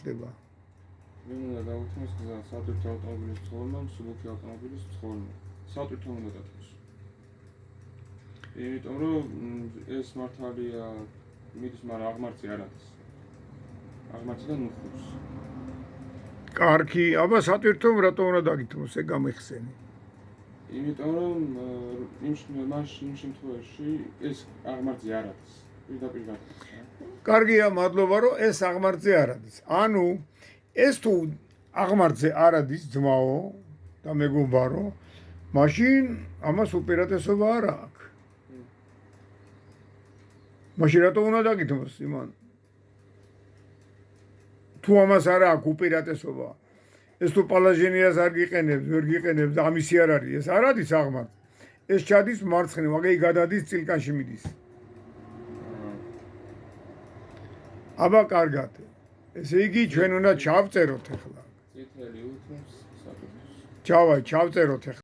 ხდება? ვინ უნდა გაუთმოს გზა სატვირთო ავტომობილის მცხოვრებმა, მსუბუქი ავტომობილის მცხოვრებმა. სატვირთო უნდა დათმოს. იმიტომ რომ ეს მართალია მიდის, მაგრამ აღმართი არ არის. აღმართიდან უხურს. კარგი, აბა სატვირთომ რატო უნდა დაგითმოს, ეგ გამიხსენი. იმიტომ რომ იმ შემთხვევაში ეს აღმართი არ არის. პირდაპირ გაკეთდეს. კარგია, მადლობა რომ ეს აღმართზე არ არის. ანუ ეს თუ აღმართზე არ არის ძმაო და მეგობარო, მაშინ ამას უპირატესობა არ აქვს. მაშინ რატო უნდა დაგითმოს იმან? თუ ამას არ აქვს უპირატესობა, ეს თუ პალაჟენიას არ გიყენებს, ვერ გიყენებს და ამისი არ არის, ეს არ არის აღმართი. ეს ჩადის მარცხნივ, აგეი გადადის წილკანში მიდის. აბა კარგად. ესე იგი ჩვენ უნდა ჩავწეროთ ახლა. წითელი უთმობს სატვირთოს. ჩავწეროთ ახლა.